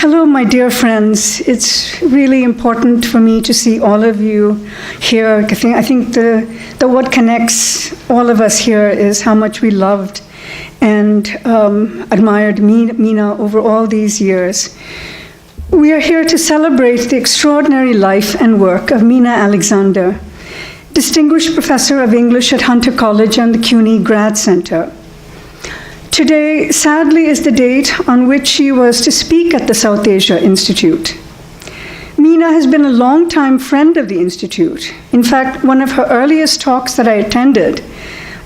Hello, my dear friends. It's really important for me to see all of you here. I think the what connects all of us here is how much we loved and admired Meena over all these years. We are here to celebrate the extraordinary life and work of Meena Alexander, Distinguished Professor of English at Hunter College and the CUNY Grad Center. Today, sadly, is the date on which she was to speak at the South Asia Institute. Meena has been a longtime friend of the Institute. In fact, one of her earliest talks that I attended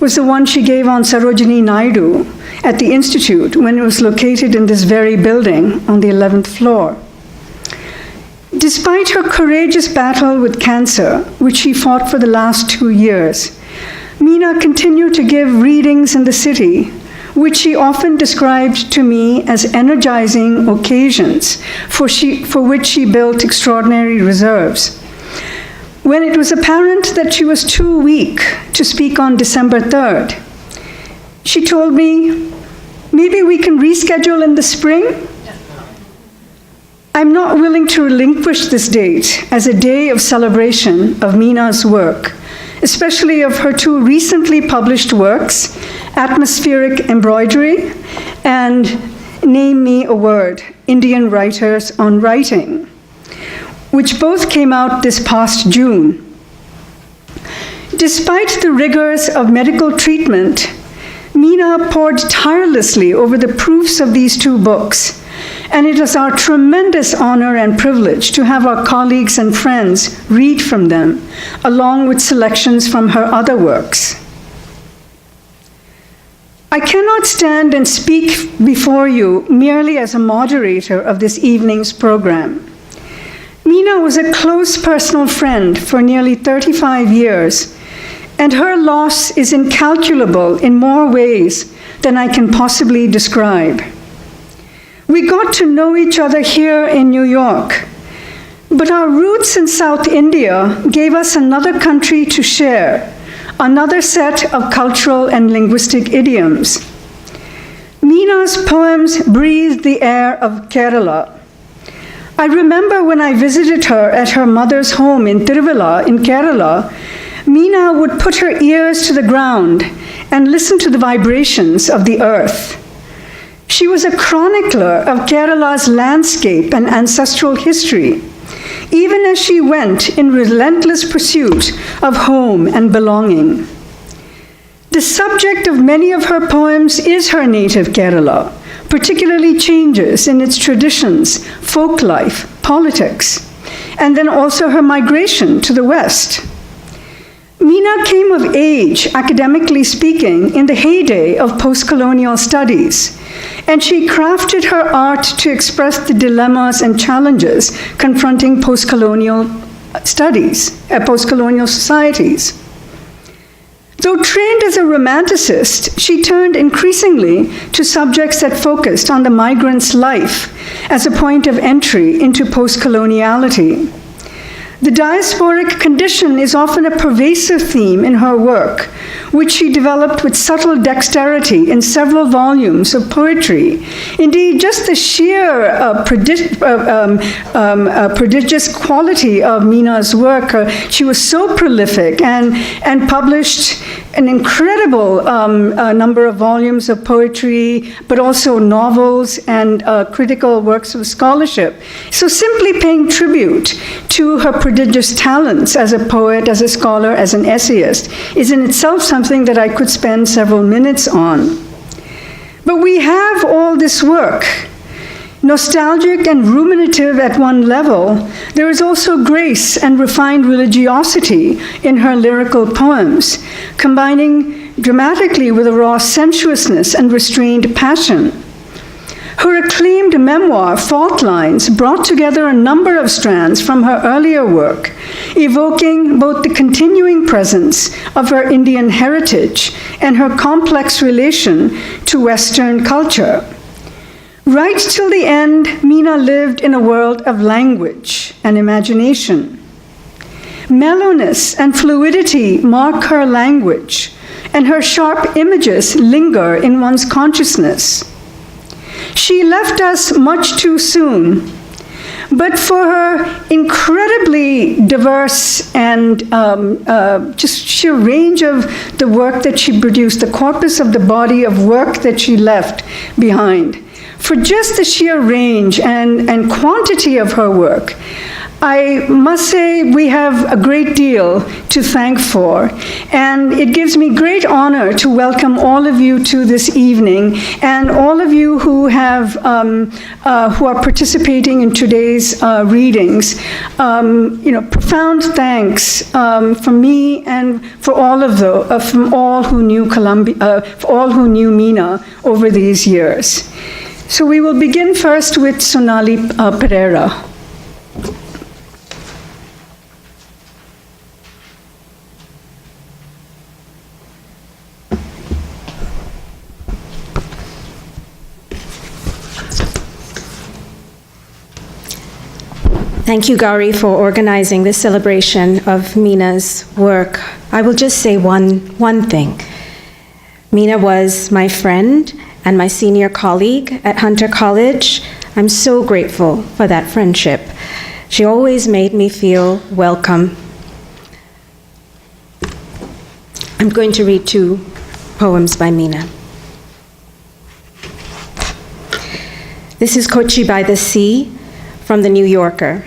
was the one she gave on Sarojini Naidu at the Institute when it was located in this very building on the 11th floor. Despite her courageous battle with cancer, which she fought for the last 2 years, Meena continued to give readings in the city, which she often described to me as energizing occasions for which she built extraordinary reserves. When it was apparent that she was too weak to speak on December 3rd, she told me, maybe we can reschedule in the spring? I'm not willing to relinquish this date as a day of celebration of Meena's work, especially of her 2 recently published works, Atmospheric Embroidery and Name Me a Word, Indian Writers on Writing, which both came out this past June. Despite the rigors of medical treatment, Meena poured tirelessly over the proofs of these 2 books, and it is our tremendous honor and privilege to have our colleagues and friends read from them, along with selections from her other works. I cannot stand and speak before you merely as a moderator of this evening's program. Meena was a close personal friend for nearly 35 years, and her loss is incalculable in more ways than I can possibly describe. We got to know each other here in New York, but our roots in South India gave us another country to share, another set of cultural and linguistic idioms. Meena's poems breathed the air of Kerala. I remember when I visited her at her mother's home in Tiruvalla in Kerala, Meena would put her ears to the ground and listen to the vibrations of the earth. She was a chronicler of Kerala's landscape and ancestral history, even as she went in relentless pursuit of home and belonging. The subject of many of her poems is her native Kerala, particularly changes in its traditions, folk life, politics, and then also her migration to the West. Meena came of age, academically speaking, in the heyday of post-colonial studies, and she crafted her art to express the dilemmas and challenges confronting post-colonial studies, post-colonial societies. Though trained as a romanticist, she turned increasingly to subjects that focused on the migrant's life as a point of entry into post-coloniality. The diasporic condition is often a pervasive theme in her work, which she developed with subtle dexterity in several volumes of poetry. Indeed, just the sheer prodigious quality of Meena's work, she was so prolific and published an incredible number of volumes of poetry, but also novels and critical works of scholarship. So simply paying tribute to her prodigious talents as a poet, as a scholar, as an essayist, is in itself something that I could spend several minutes on. But we have all this work. Nostalgic and ruminative at one level, there is also grace and refined religiosity in her lyrical poems, combining dramatically with a raw sensuousness and restrained passion. Her acclaimed memoir, Fault Lines, brought together a number of strands from her earlier work, evoking both the continuing presence of her Indian heritage and her complex relation to Western culture. Right till the end, Meena lived in a world of language and imagination. Mellowness and fluidity mark her language, and her sharp images linger in one's consciousness. She left us much too soon. But for her incredibly diverse and just sheer range of the work that she produced, the corpus of the body of work that she left behind, for just the sheer range and quantity of her work, I must say we have a great deal to thank for, and it gives me great honor to welcome all of you to this evening, and all of you who have who are participating in today's readings. Profound thanks from me and for all of from all who knew for all who knew Meena over these years. So we will begin first with Sonali Perera. Thank you, Gauri, for organizing this celebration of Meena's work. I will just say one thing. Meena was my friend and my senior colleague at Hunter College. I'm so grateful for that friendship. She always made me feel welcome. I'm going to read 2 poems by Meena. This is Kochi by the Sea from The New Yorker.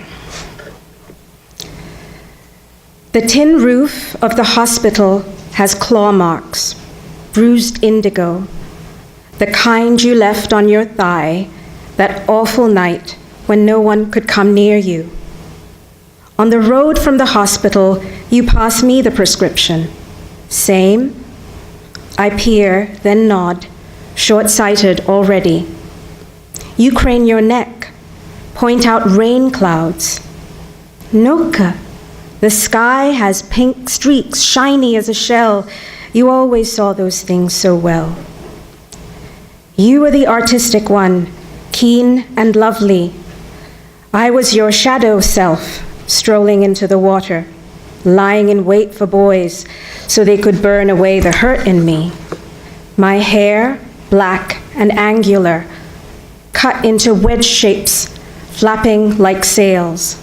The tin roof of the hospital has claw marks, bruised indigo, the kind you left on your thigh that awful night when no one could come near you. On the road from the hospital, you pass me the prescription. Same? I peer, then nod, short-sighted already. You crane your neck, point out rain clouds. Noka, the sky has pink streaks, shiny as a shell. You always saw those things so well. You were the artistic one, keen and lovely. I was your shadow self, strolling into the water, lying in wait for boys so they could burn away the hurt in me. My hair, black and angular, cut into wedge shapes, flapping like sails.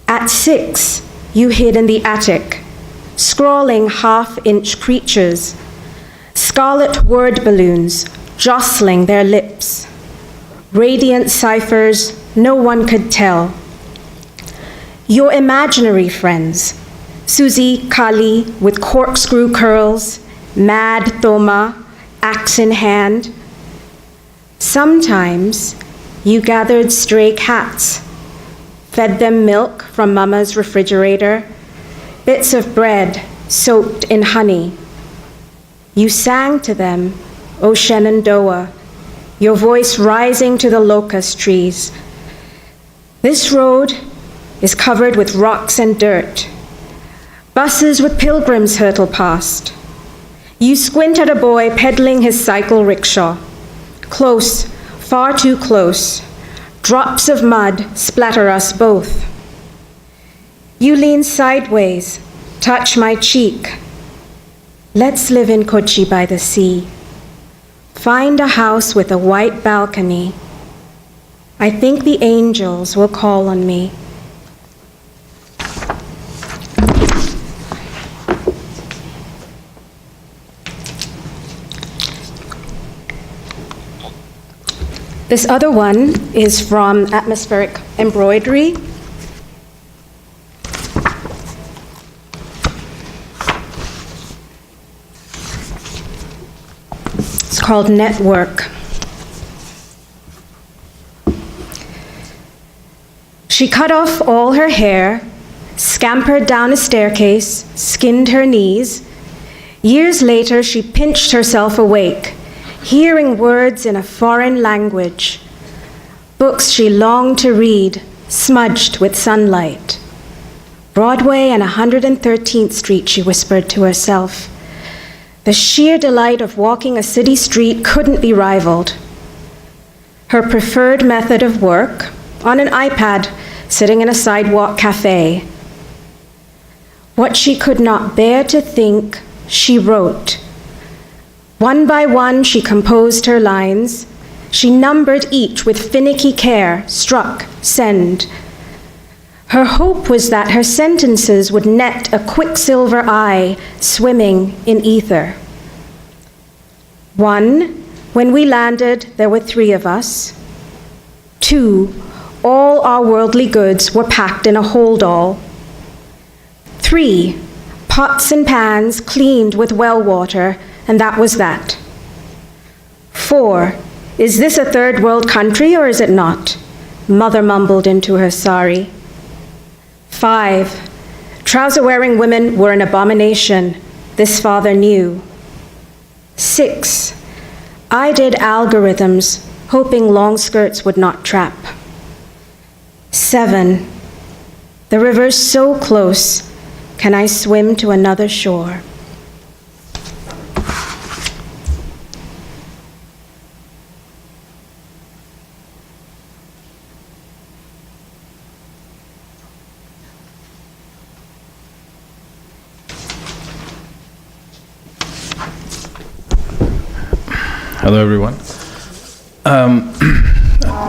At 6, you hid in the attic, scrawling half-inch creatures, scarlet word balloons jostling their lips, radiant ciphers no one could tell. Your imaginary friends, Susie Kali with corkscrew curls, mad Thoma, axe in hand. Sometimes you gathered stray cats, fed them milk from Mama's refrigerator, bits of bread soaked in honey. You sang to them, O Shenandoah, your voice rising to the locust trees. This road is covered with rocks and dirt. Buses with pilgrims hurtle past. You squint at a boy pedaling his cycle rickshaw. Close, far too close. Drops of mud splatter us both. You lean sideways, touch my cheek. Let's live in Kochi by the sea. Find a house with a white balcony. I think the angels will call on me. This other one is from Atmospheric Embroidery. It's called Network. She cut off all her hair, scampered down a staircase, skinned her knees. Years later, she pinched herself awake, hearing words in a foreign language, books she longed to read, smudged with sunlight. Broadway and 113th Street, she whispered to herself. The sheer delight of walking a city street couldn't be rivaled. Her preferred method of work, on an iPad, sitting in a sidewalk cafe. What she could not bear to think, she wrote. One by one, she composed her lines. she numbered each with finicky care, struck, send. Her hope was that her sentences would net a quicksilver eye swimming in ether. 1, when we landed, there were 3 of us. 2, all our worldly goods were packed in a hold-all. 3, pots and pans cleaned with well water, and that was that. 4, is this a third world country or is it not? Mother mumbled into her sari. 5, trouser-wearing women were an abomination. This father knew. 6, I did algorithms, hoping long skirts would not trap. 7, the river's so close, can I swim to another shore? Hello, everyone.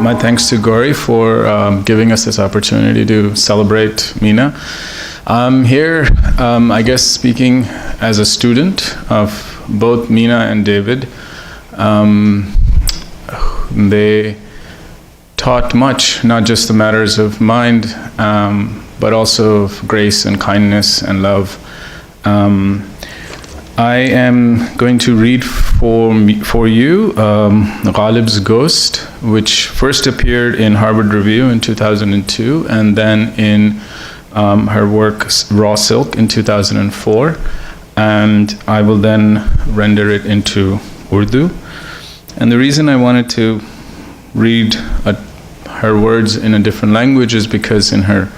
My thanks to Gauri for giving us this opportunity to celebrate Meena. I'm here, I guess, speaking as a student of both Meena and David. They taught much, not just the matters of mind, but also of grace and kindness and love. I am going to read for you Ghalib's Ghost, which first appeared in Harvard Review in 2002, and then in her work Raw Silk in 2004, and I will then render it into Urdu. And the reason I wanted to read her words in a different language is because in her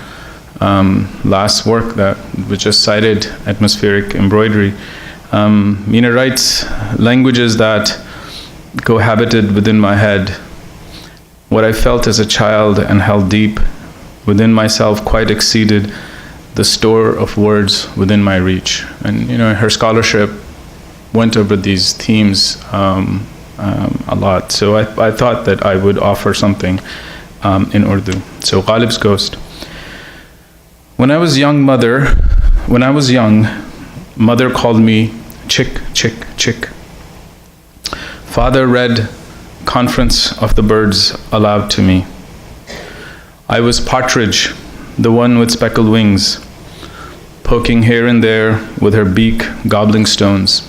last work that was just cited, Atmospheric Embroidery, Meena writes, languages that cohabited within my head. What I felt as a child and held deep within myself quite exceeded the store of words within my reach. And her scholarship went over these themes a lot. So I thought that I would offer something in Urdu. So Ghalib's Ghost. When I was young, Mother called me chick, chick, chick. Father read Conference of the Birds aloud to me. I was partridge, the one with speckled wings, poking here and there with her beak gobbling stones.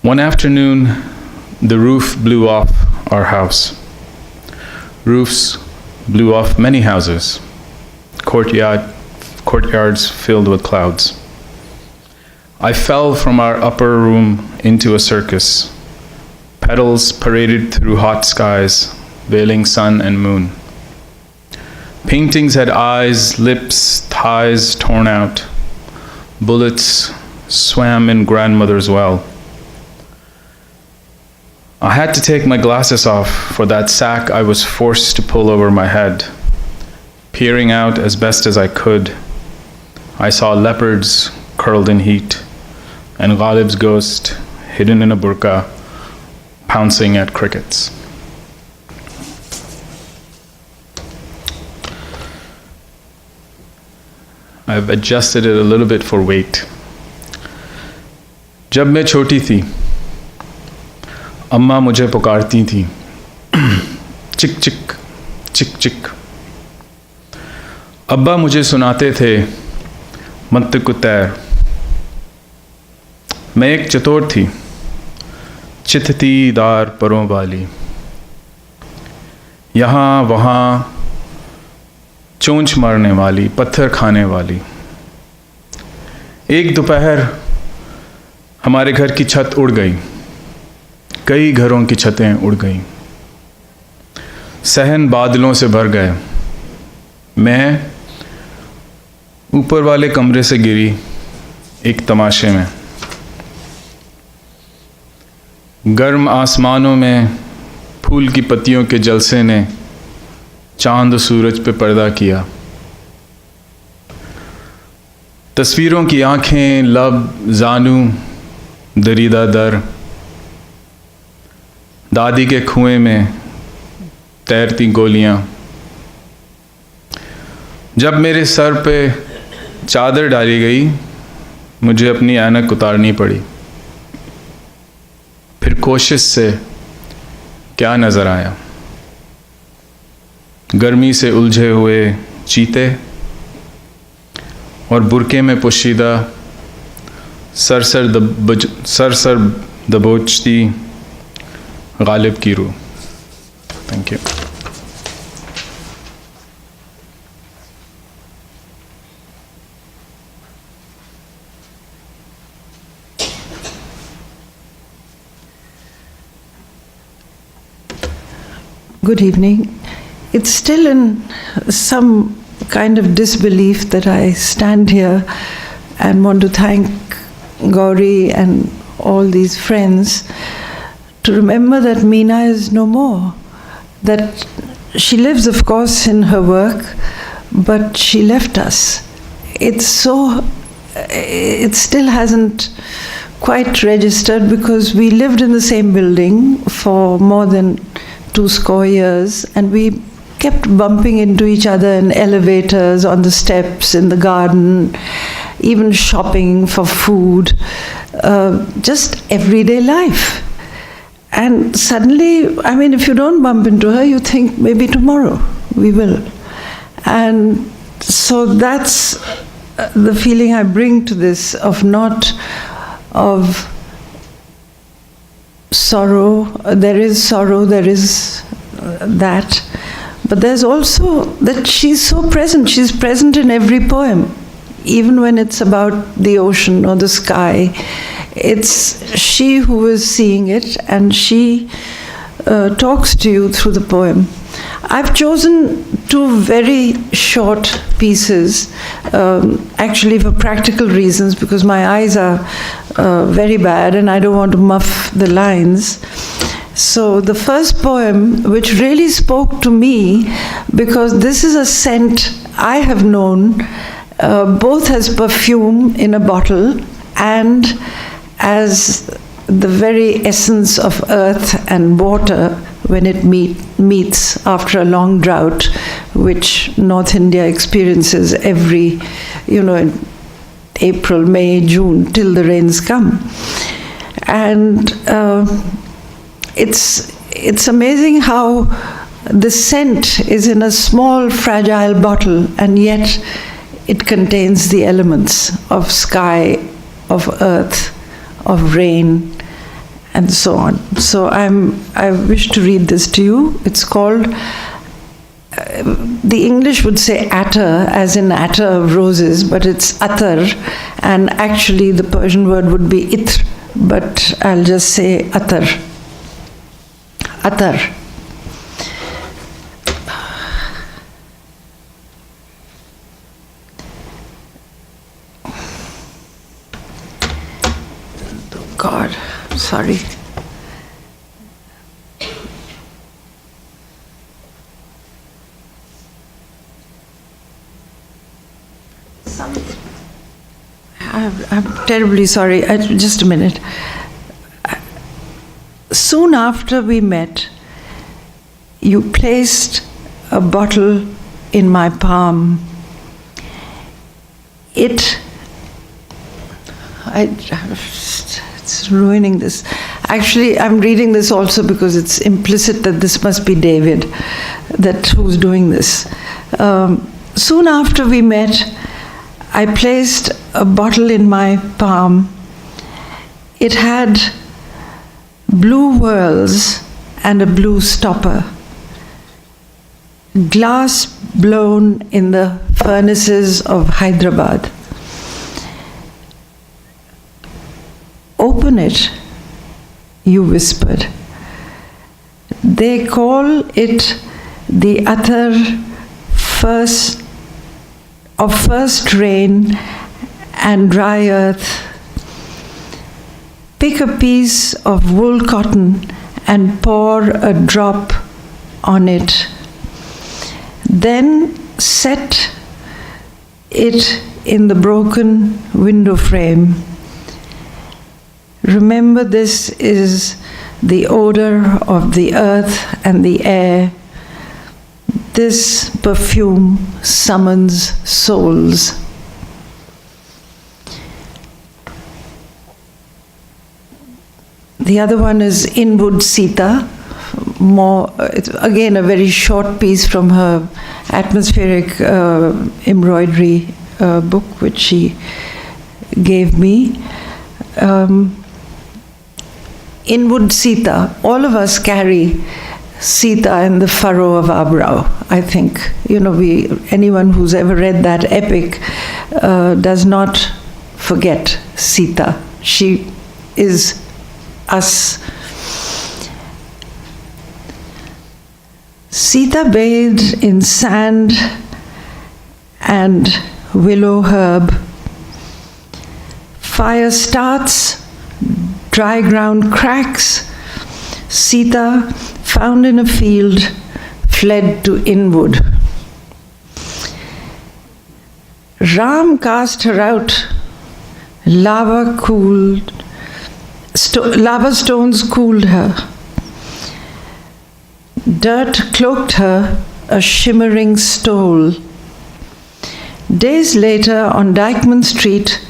One afternoon, the roof blew off our house. Roofs blew off many houses, courtyards filled with clouds. I fell from our upper room into a circus. Petals paraded through hot skies, veiling sun and moon. Paintings had eyes, lips, thighs torn out. Bullets swam in grandmother's well. I had to take my glasses off for that sack I was forced to pull over my head. Peering out as best as I could, I saw leopards curled in heat, and Ghalib's ghost, hidden in a burqa, pouncing at crickets. I've adjusted it a little bit for weight. जब मैं छोटी थी, अम्मा मुझे पुकारती थी, चिक चिक, चिक चिक। अब्बा मुझे सुनाते थे, मंतिक़ तैर। मैं एक चतोर थी, चित्तीदार परों वाली। यहाँ वहाँ चोंच मारने वाली, पत्थर खाने वाली। एक दोपहर हमारे घर की छत उड़ गई। कई घरों की छतें उड़ गईं। सहन बादलों से भर गए। मैं ऊपर वाले कमरे से गिरी एक तमाशे में। गर्म आसमानों में फूल की पत्तियों के जलसे ने चांद सूरज पे पर्दा किया। तस्वीरों की आंखें, लब, जानू, दरीदा दर। दादी के कुएं में तैरती गोलियां। जब मेरे सर पे चादर डाली गई, मुझे अपनी ऐनक उतारनी पड़ी। फिर कोशिश से क्या नज़र आया? गर्मी से उलझे हुए चीते और बुरके में पोशीदा सर सर दबोचती गालिब की रूह। Thank you. Good evening. It's still in some kind of disbelief that I stand here and want to thank Gauri and all these friends to remember that Meena is no more. That she lives, of course, in her work, but she left us. It still hasn't quite registered because we lived in the same building for more than 20 years, and we kept bumping into each other in elevators, on the steps, in the garden, even shopping for food, just everyday life. And suddenly, I mean, if you don't bump into her, you think maybe tomorrow we will. And so that's the feeling I bring to this, of not of sorrow. There is sorrow, there is that, but there's also that she's so present. She's present in every poem, even when it's about the ocean or the sky. It's she who is seeing it, and she talks to you through the poem. I've chosen two very short pieces, actually for practical reasons, because my eyes are very bad and I don't want to muff the lines. So the first poem, which really spoke to me, because this is a scent I have known, both as perfume in a bottle and as the very essence of earth and water when it meets after a long drought, which North India experiences every, in April, May, June, till the rains come. And it's amazing how the scent is in a small, fragile bottle, and yet it contains the elements of sky, of earth, of rain, and so on. So I wish to read this to you. It's called, the English would say attar, as in attar of roses, but it's attar, and actually the Persian word would be itr, but I'll just say attar. Attar. God, sorry. I'm terribly sorry. Just a minute. Soon after we met, you placed a bottle in my palm. It's ruining this. Actually, I'm reading this also because it's implicit that this must be David, who's doing this. Soon after we met, I placed a bottle in my palm. It had blue whorls and a blue stopper. Glass blown in the furnaces of Hyderabad. Open it, you whispered. They call it the Attar of first rain and dry earth. Pick a piece of wool cotton and pour a drop on it. Then set it in the broken window frame. Remember, this is the odor of the earth and the air. This perfume summons souls. The other one is Inwood Sita, it's again a very short piece from her atmospheric embroidery book, which she gave me. Inwood Sita, all of us carry Sita in the furrow of our brow, I think. You know, anyone who's ever read that epic does not forget Sita. She is us. Sita bathed in sand and willow herb. Fire starts, dry ground cracks. Sita, found in a field, fled to Inwood. Ram cast her out. Lava stones cooled her. Dirt cloaked her, a shimmering stole. Days later, on Dykeman Street,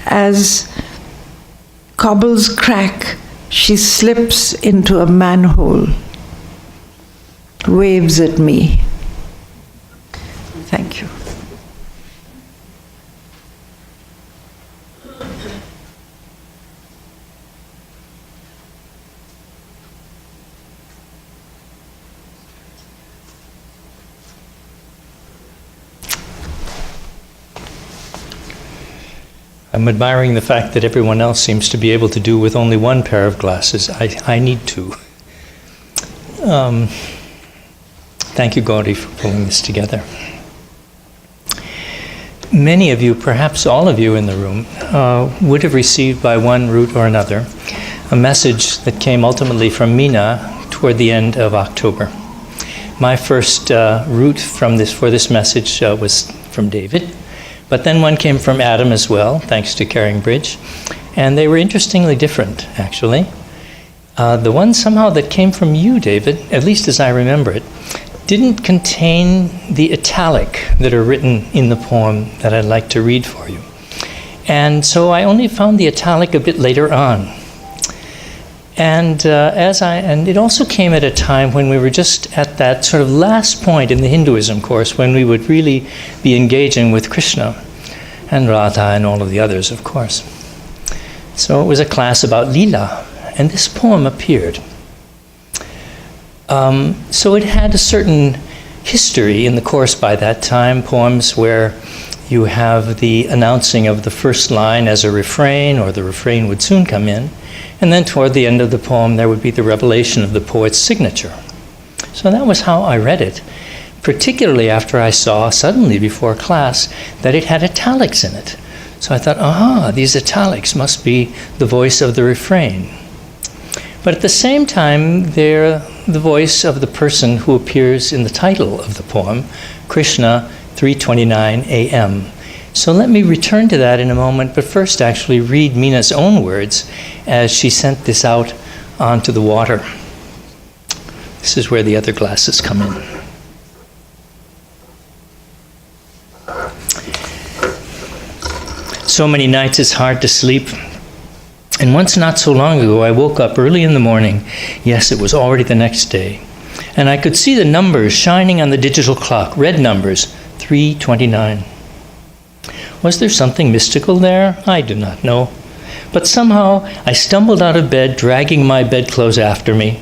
as cobbles crack, she slips into a manhole, waves at me. Thank you. I'm admiring the fact that everyone else seems to be able to do with only one pair of glasses. I need two. Thank you, Gauri, for pulling this together. Many of you, perhaps all of you in the room, would have received by one route or another a message that came ultimately from Meena toward the end of October. My first route for this message was from David. But then one came from Adam as well, thanks to Caring Bridge. And they were interestingly different, actually. The one somehow that came from you, David, at least as I remember it, didn't contain the italic that are written in the poem that I'd like to read for you. And so I only found the italic a bit later on. And it also came at a time when we were just at that sort of last point in the Hinduism course when we would really be engaging with Krishna and Radha and all of the others, of course. So it was a class about Leela, and this poem appeared. So it had a certain history in the course by that time, poems where you have the announcing of the first line as a refrain, or the refrain would soon come in. And then toward the end of the poem, there would be the revelation of the poet's signature. So that was how I read it, particularly after I saw suddenly before class that it had italics in it. So I thought, these italics must be the voice of the refrain. But at the same time, they're the voice of the person who appears in the title of the poem, Krishna, 3:29 a.m. So let me return to that in a moment, but first actually read Meena's own words as she sent this out onto the water. This is where the other glasses come in. So many nights it's hard to sleep. And once not so long ago, I woke up early in the morning. Yes, it was already the next day. And I could see the numbers shining on the digital clock, red numbers, 3:29. Was there something mystical there? I do not know. But somehow I stumbled out of bed, dragging my bedclothes after me.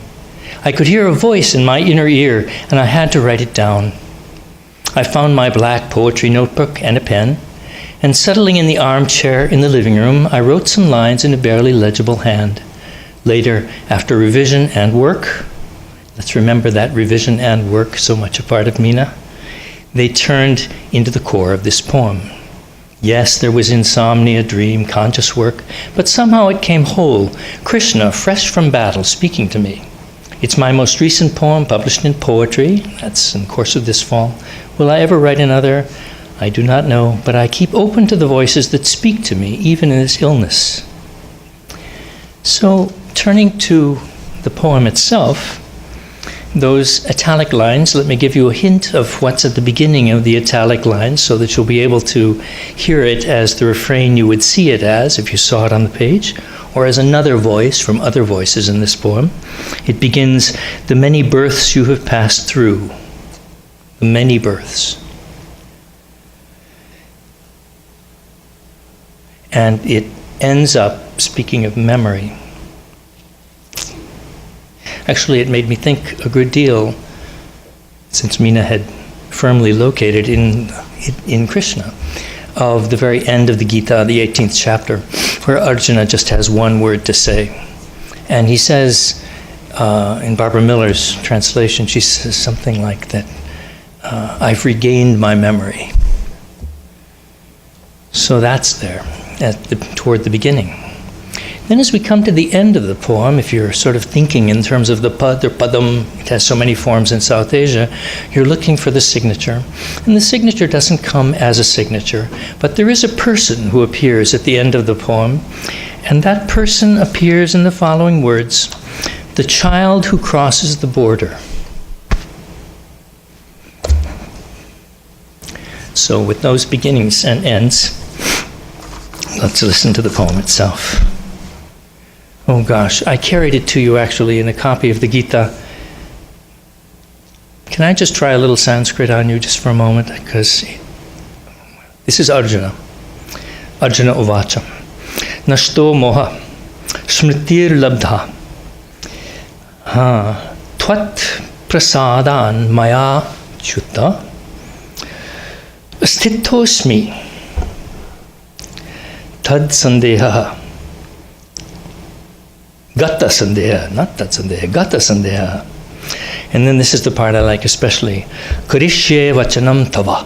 I could hear a voice in my inner ear, and I had to write it down. I found my black poetry notebook and a pen, and settling in the armchair in the living room, I wrote some lines in a barely legible hand. Later, after revision and work, let's remember that revision and work, so much a part of Meena, they turned into the core of this poem. Yes, there was insomnia, dream, conscious work, but somehow it came whole, Krishna, fresh from battle, speaking to me. It's my most recent poem, published in Poetry. That's in the course of this fall. Will I ever write another? I do not know, but I keep open to the voices that speak to me, even in this illness. So, turning to the poem itself, those italic lines, let me give you a hint of what's at the beginning of the italic lines so that you'll be able to hear it as the refrain you would see it as if you saw it on the page, or as another voice from other voices in this poem. It begins, "The many births you have passed through." The many births. And it ends up speaking of memory. Actually, it made me think a good deal, since Meena had firmly located in Krishna, of the very end of the Gita, the 18th chapter, where Arjuna just has one word to say. And he says, in Barbara Miller's translation, she says something like that, I've regained my memory. So that's there toward the beginning. Then as we come to the end of the poem, if you're sort of thinking in terms of the pad or padam, it has so many forms in South Asia, you're looking for the signature. And the signature doesn't come as a signature, but there is a person who appears at the end of the poem, and that person appears in the following words, "The child who crosses the border." So with those beginnings and ends, let's listen to the poem itself. Oh gosh, I carried it to you actually in a copy of the Gita. Can I just try a little Sanskrit on you just for a moment? Because this is Arjuna. Arjuna Uvacha. Nashto moha smritir labdha. Twat prasadan maya chutta. Sthitosmi. Tad sandeha. Gata sandeha, not tad sandeha, gata sandeha. And then this is the part I like especially. Karishye vachanam tava.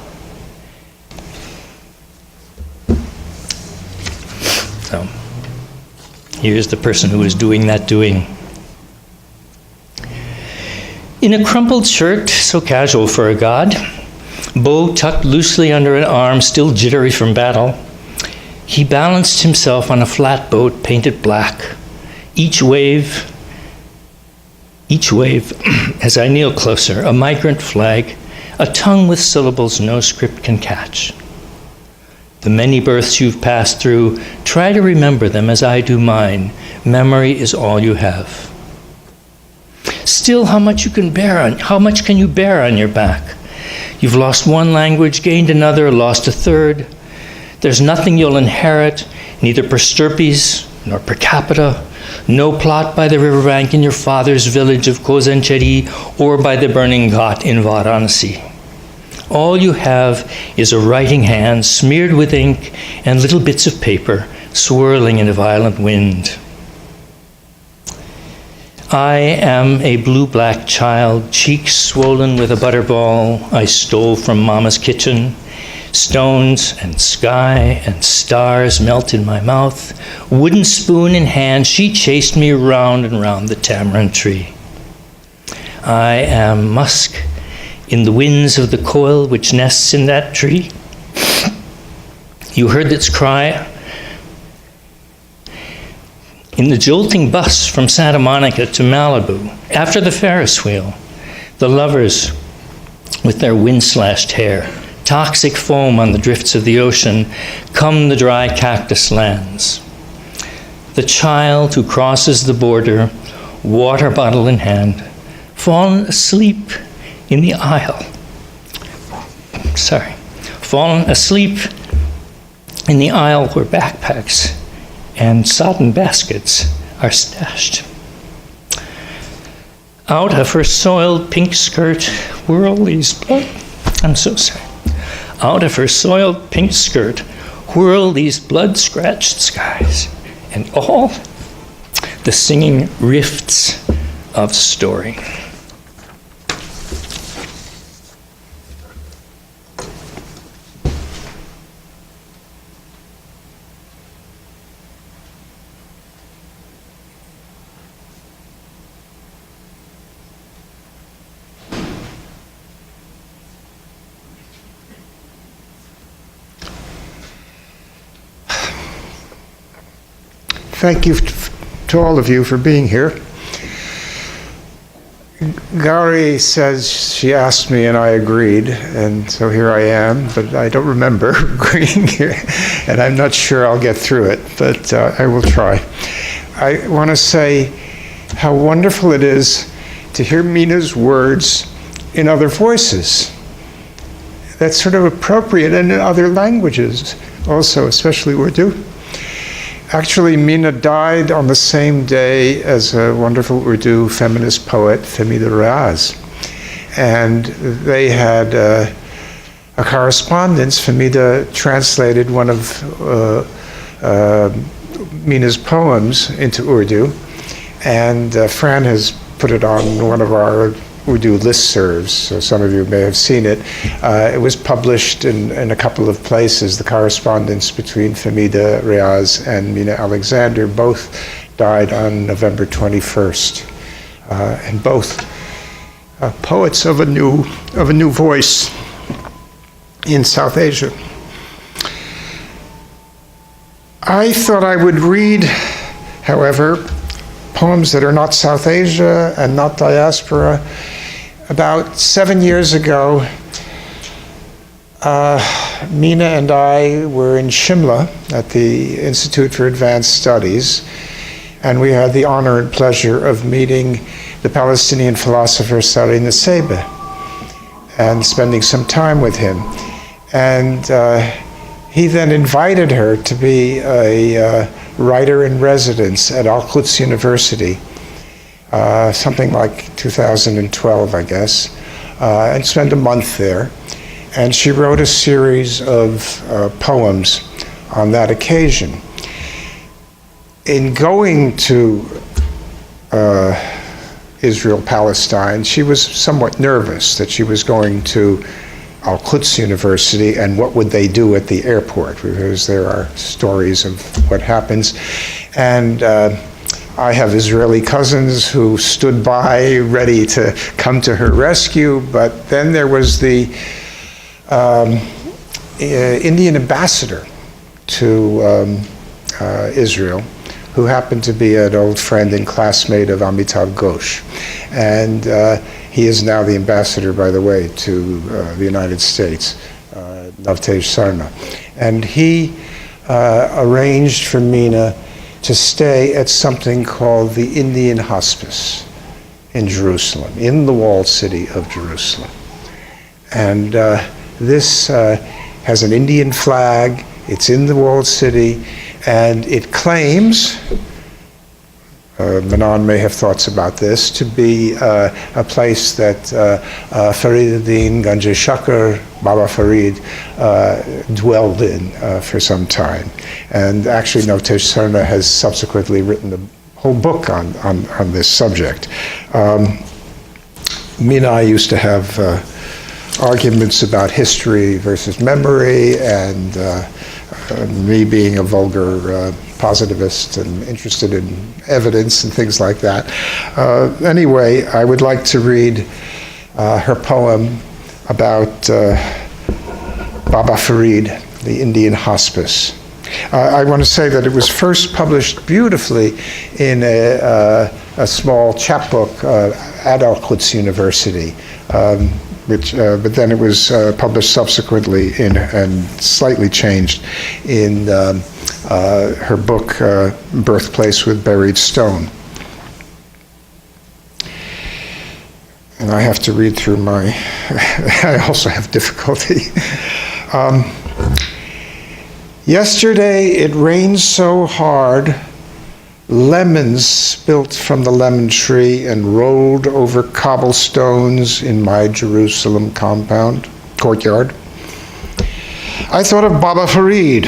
So, here's the person who is doing that doing. In a crumpled shirt, so casual for a god, bow tucked loosely under an arm, still jittery from battle, he balanced himself on a flatboat painted black. Each wave, as I kneel closer, a migrant flag, a tongue with syllables no script can catch. The many births you've passed through, try to remember them as I do mine. Memory is all you have. Still, how much can you bear on your back? You've lost one language, gained another, lost a third. There's nothing you'll inherit, neither per stirpes nor per capita, no plot by the riverbank in your father's village of Kozancheri or by the burning ghat in Varanasi. All you have is a writing hand smeared with ink and little bits of paper swirling in a violent wind. I am a blue-black child, cheeks swollen with a butterball I stole from Mama's kitchen. Stones and sky and stars melt in my mouth. Wooden spoon in hand, she chased me round and round the tamarind tree. I am musk in the winds of the coil which nests in that tree. You heard its cry in the jolting bus from Santa Monica to Malibu. After the Ferris wheel, the lovers with their wind-slashed hair, toxic foam on the drifts of the ocean, come the dry cactus lands. The child who crosses the border, water bottle in hand, fallen asleep in the aisle. Fallen asleep in the aisle where backpacks and sodden baskets are stashed. Out of her soiled pink skirt whirl these Out of her soiled pink skirt whirl these blood-scratched skies, and all the singing rifts of story. Thank you to all of you for being here. Gauri says she asked me and I agreed, and so here I am, but I don't remember agreeing here, and I'm not sure I'll get through it, but I will try. I want to say how wonderful it is to hear Meena's words in other voices. That's sort of appropriate, and in other languages also, especially Urdu. Actually, Meena died on the same day as a wonderful Urdu feminist poet, Famida Riaz. And they had a correspondence. Famida translated one of Meena's poems into Urdu, and Fran has put it on one of our Urdu listservs, so some of you may have seen it. It was published in a couple of places, the correspondence between Famida Riaz and Meena Alexander. Both died on November 21st, and both poets of a new voice in South Asia. I thought I would read, however, poems that are not South Asia and not diaspora. About 7 years ago, Meena and I were in Shimla at the Institute for Advanced Studies, and we had the honor and pleasure of meeting the Palestinian philosopher Sari Nusseibeh and spending some time with him. And he then invited her to be a writer in residence at Al-Quds University, something like 2012, I guess, and spent a month there. And she wrote a series of poems on that occasion. In going to Israel, Palestine, she was somewhat nervous that she was going to Al-Quds University, and what would they do at the airport, because there are stories of what happens. And I have Israeli cousins who stood by ready to come to her rescue, but then there was the Indian ambassador to Israel, who happened to be an old friend and classmate of Amitav Ghosh. And he is now the ambassador, by the way, to the United States, Navtej Sarna. And he arranged for Meena to stay at something called the Indian Hospice in Jerusalem, in the walled city of Jerusalem. And this has an Indian flag, it's in the walled city, and it claims, Manan may have thoughts about this, to be a place that Fariduddin Ganj Shakar, Baba Farid, dwelled in for some time. And actually, Navtej Sarna has subsequently written a whole book on this subject. Meena and I used to have arguments about history versus memory, and me being a vulgar positivist and interested in evidence and things like that. Anyway, I would like to read her poem about Baba Farid, the Indian Hospice. I want to say that it was first published beautifully in a small chapbook at Al-Quds University, but then it was published subsequently and slightly changed in her book, Birthplace with Buried Stone. And I have to read through my, I also have difficulty. Yesterday it rained so hard, lemons spilt from the lemon tree and rolled over cobblestones in my Jerusalem courtyard. I thought of Baba Farid,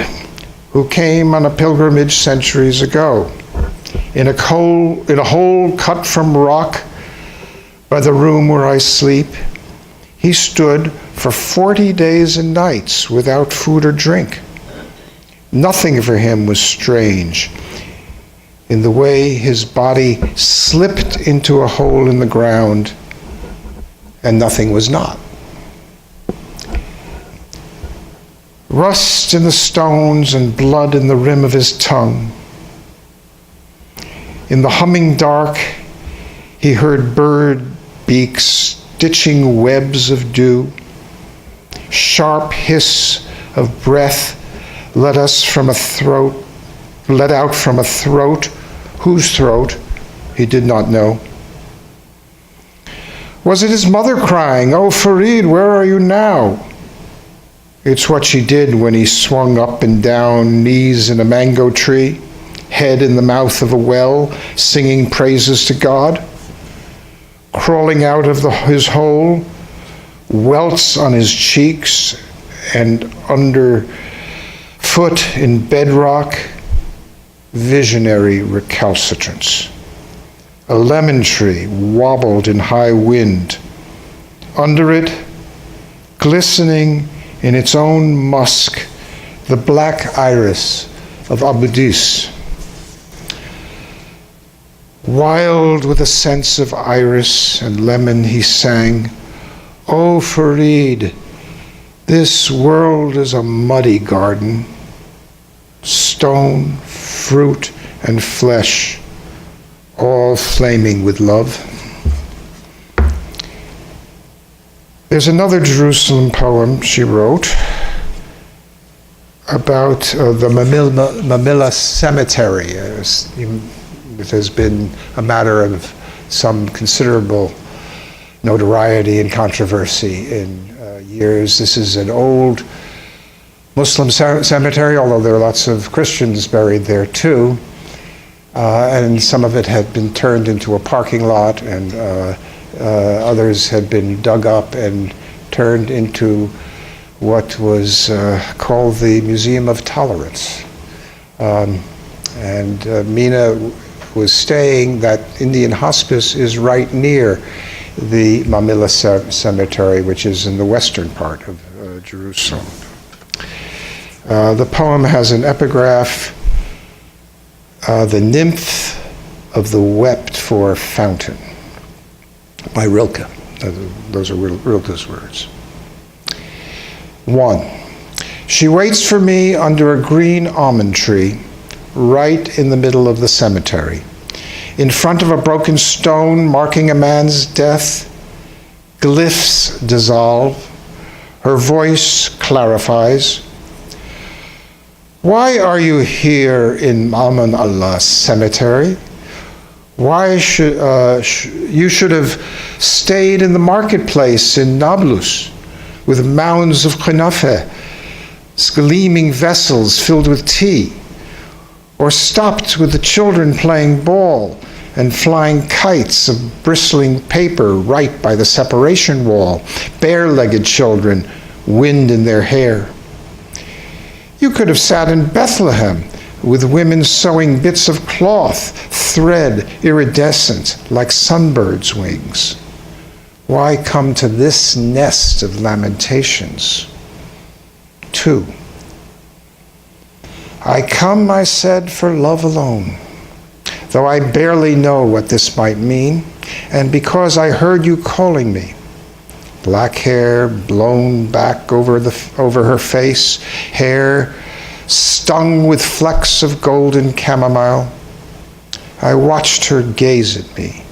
who came on a pilgrimage centuries ago. In a hole cut from rock by the room where I sleep, he stood for 40 days and nights without food or drink. Nothing for him was strange in the way his body slipped into a hole in the ground, and nothing was not. Rust in the stones and blood in the rim of his tongue. In the humming dark, he heard beak stitching webs of dew, sharp hiss of breath let out from a throat, whose throat he did not know. Was it his mother crying, "Oh, Farid, where are you now?" It's what she did when he swung up and down, knees in a mango tree, head in the mouth of a well, singing praises to God. Crawling out of his hole, welts on his cheeks and underfoot in bedrock, visionary recalcitrance. A lemon tree wobbled in high wind. Under it, glistening in its own musk, the black iris of Abudis. Wild with a sense of iris and lemon, he sang, "Oh, Farid, this world is a muddy garden, stone, fruit, and flesh, all flaming with love." There's another Jerusalem poem she wrote about the Mamilla Cemetery. It has been a matter of some considerable notoriety and controversy in years. This is an old Muslim cemetery, although there are lots of Christians buried there too. And some of it had been turned into a parking lot, and others had been dug up and turned into what was called the Museum of Tolerance. Meena was staying, that Indian hospice is right near the Mamilla Cemetery, which is in the western part of Jerusalem. The poem has an epigraph, "The Nymph of the Wept-for Fountain," by Rilke. Those are Rilke's words. 1. She waits for me under a green almond tree, right in the middle of the cemetery. In front of a broken stone marking a man's death, glyphs dissolve. Her voice clarifies. "Why are you here in Manan Ahmed Cemetery? Why you should have stayed in the marketplace in Nablus with mounds of khunafe, gleaming vessels filled with tea, or stopped with the children playing ball and flying kites of bristling paper right by the separation wall, bare-legged children, wind in their hair. You could have sat in Bethlehem with women sewing bits of cloth, thread iridescent like sunbirds' wings. Why come to this nest of lamentations?" 2. I come, I said, for love alone, though I barely know what this might mean, and because I heard you calling me. Black hair blown back over her face, hair stung with flecks of golden chamomile. I watched her gaze at me,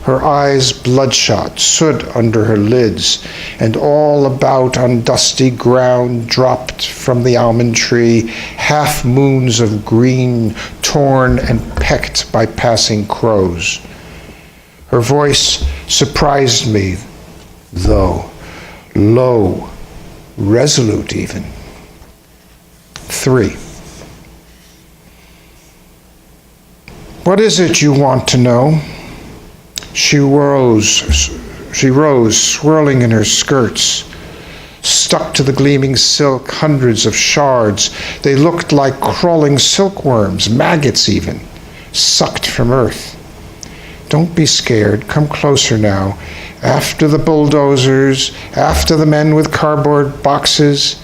her eyes bloodshot, soot under her lids, and all about on dusty ground dropped from the almond tree half moons of green, torn and pecked by passing crows. Her voice surprised me, though, low, resolute even. 3. What is it you want to know? She rose, swirling in her skirts, stuck to the gleaming silk, hundreds of shards. They looked like crawling silkworms, maggots even, sucked from earth. Don't be scared, come closer now. After the bulldozers, after the men with cardboard boxes,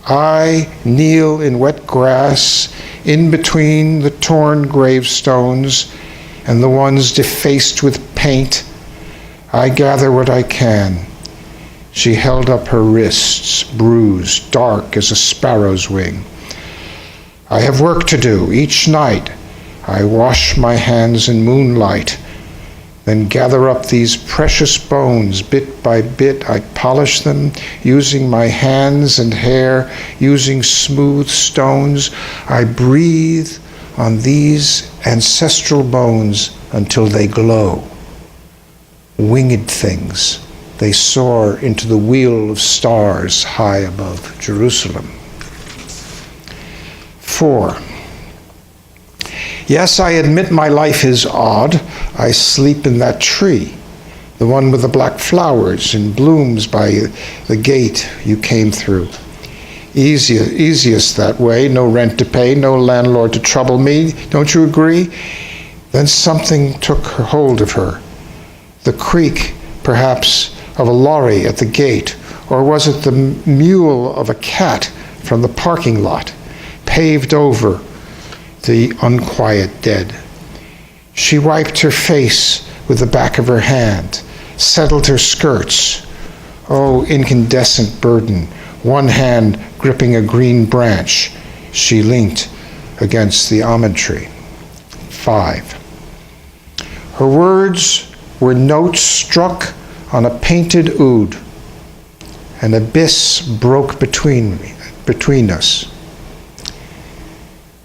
I kneel in wet grass, in between the torn gravestones and the ones defaced with paint. I gather what I can. She held up her wrists, bruised, dark as a sparrow's wing. I have work to do each night. I wash my hands in moonlight. Then gather up these precious bones, bit by bit I polish them, using my hands and hair, using smooth stones. I breathe on these ancestral bones until they glow. Winged things, they soar into the wheel of stars high above Jerusalem. 4. Yes, I admit my life is odd. I sleep in that tree, the one with the black flowers and blooms by the gate you came through. Easiest that way, no rent to pay, no landlord to trouble me. Don't you agree? Then something took hold of her. The creak, perhaps, of a lorry at the gate, or was it the mewl of a cat from the parking lot, paved over the unquiet dead? She wiped her face with the back of her hand, settled her skirts. Oh, incandescent burden, one hand gripping a green branch. She leant against the almond tree. 5. Her words were notes struck on a painted oud. An abyss broke between us.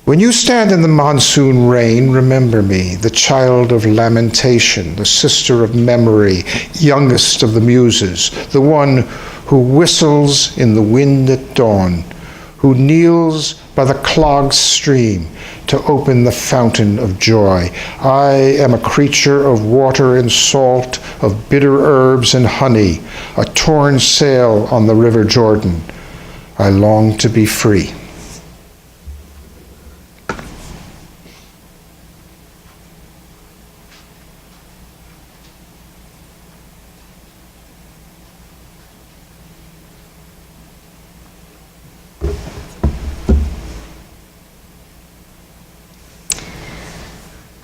When you stand in the monsoon rain, remember me, the child of lamentation, the sister of memory, youngest of the muses, the one who whistles in the wind at dawn, who kneels by the clogged stream to open the fountain of joy. I am a creature of water and salt, of bitter herbs and honey, a torn sail on the river Jordan. I long to be free.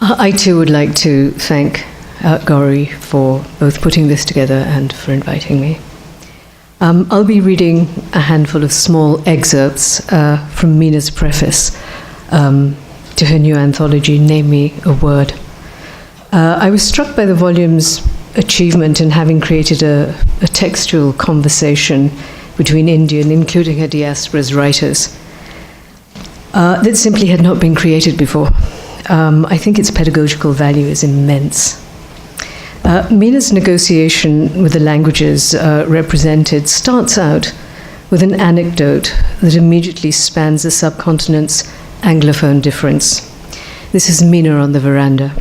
I too would like to thank Gauri for both putting this together and for inviting me. I'll be reading a handful of small excerpts from Meena's preface to her new anthology, Name Me a Word. I was struck by the volume's achievement in having created a textual conversation between Indian, including her diaspora's writers, that simply had not been created before. I think its pedagogical value is immense. Meena's negotiation with the languages represented starts out with an anecdote that immediately spans the subcontinent's Anglophone difference. This is Meena on the veranda.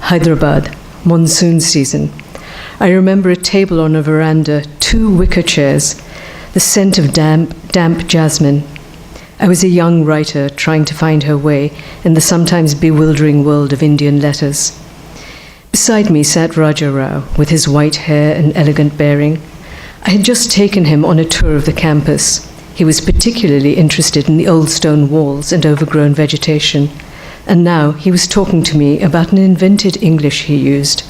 Hyderabad, monsoon season. I remember a table on a veranda, 2 wicker chairs, the scent of damp jasmine. I was a young writer trying to find her way in the sometimes bewildering world of Indian letters. Beside me sat Raja Rao with his white hair and elegant bearing. I had just taken him on a tour of the campus. He was particularly interested in the old stone walls and overgrown vegetation, and now he was talking to me about an invented English he used,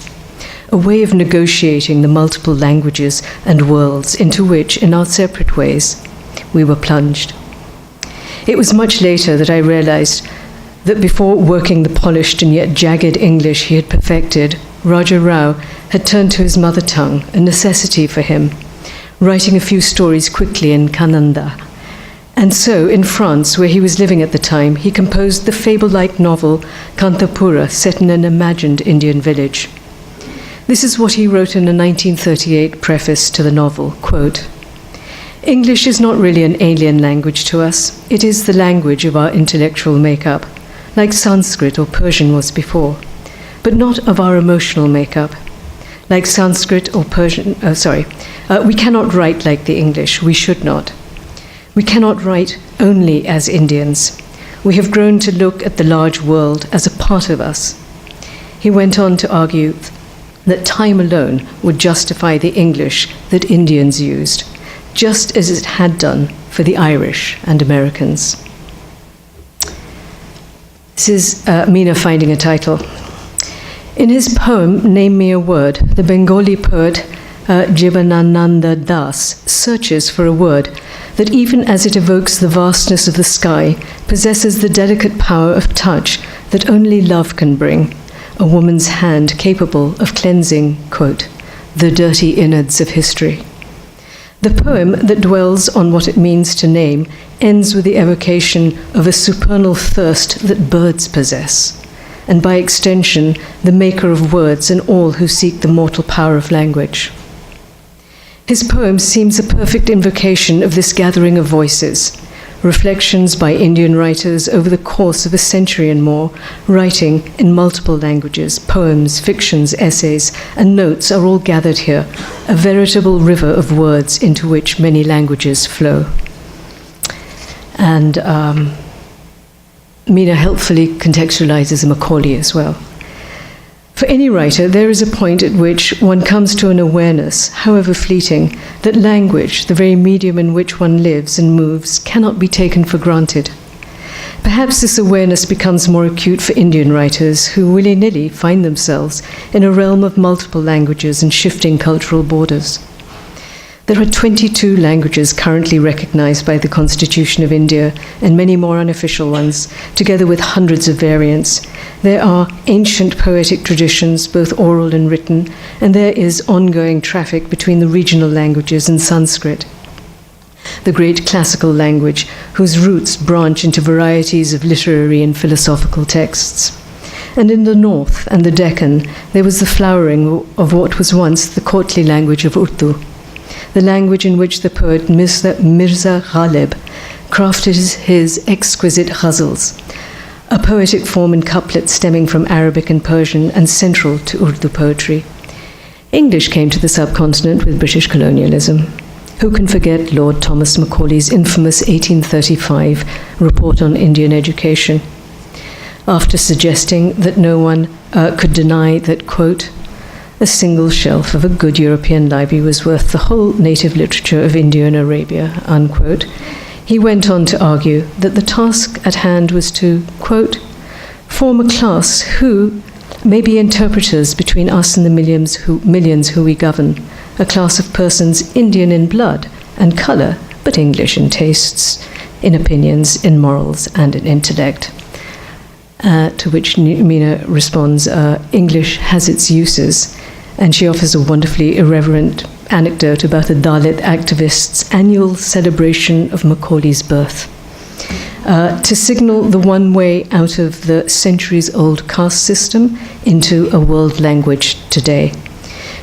a way of negotiating the multiple languages and worlds into which, in our separate ways, we were plunged. It was much later that I realized that before working the polished and yet jagged English he had perfected, Raja Rao had turned to his mother tongue, a necessity for him, writing a few stories quickly in Kannada. And so, in France, where he was living at the time, he composed the fable-like novel Kantapura, set in an imagined Indian village. This is what he wrote in a 1938 preface to the novel, quote, "English is not really an alien language to us. It is the language of our intellectual makeup, like Sanskrit or Persian was before, but not of our emotional makeup. Like Sanskrit or Persian, we cannot write like the English. We should not. We cannot write only as Indians. We have grown to look at the large world as a part of us." He went on to argue that time alone would justify the English that Indians used, just as it had done for the Irish and Americans. This is Meena finding a title. In his poem, Name Me a Word, the Bengali poet Jibanananda Das searches for a word that, even as it evokes the vastness of the sky, possesses the delicate power of touch that only love can bring, a woman's hand capable of cleansing, quote, the dirty innards of history. The poem that dwells on what it means to name ends with the evocation of a supernal thirst that birds possess, and by extension, the maker of words and all who seek the mortal power of language. His poem seems a perfect invocation of this gathering of voices, reflections by Indian writers over the course of a century and more, writing in multiple languages, poems, fictions, essays, and notes are all gathered here, a veritable river of words into which many languages flow. And Meena helpfully contextualizes Macaulay as well. For any writer, there is a point at which one comes to an awareness, however fleeting, that language, the very medium in which one lives and moves, cannot be taken for granted. Perhaps this awareness becomes more acute for Indian writers who willy-nilly find themselves in a realm of multiple languages and shifting cultural borders. There are 22 languages currently recognized by the Constitution of India and many more unofficial ones, together with hundreds of variants. There are ancient poetic traditions, both oral and written, and there is ongoing traffic between the regional languages and Sanskrit, the great classical language whose roots branch into varieties of literary and philosophical texts. And in the north and the Deccan, there was the flowering of what was once the courtly language of Urdu, the language in which the poet Mirza Ghalib crafted his exquisite ghazals, a poetic form in couplets stemming from Arabic and Persian and central to Urdu poetry. English came to the subcontinent with British colonialism. Who can forget Lord Thomas Macaulay's infamous 1835 Report on Indian Education, after suggesting that no one could deny that, quote, a single shelf of a good European library was worth the whole native literature of India and Arabia, unquote. He went on to argue that the task at hand was to, quote, form a class who may be interpreters between us and the millions who we govern, a class of persons Indian in blood and colour, but English in tastes, in opinions, in morals, and in intellect. To which Meena responds, English has its uses, and she offers a wonderfully irreverent anecdote about a Dalit activist's annual celebration of Macaulay's birth, to signal the one way out of the centuries-old caste system into a world language today.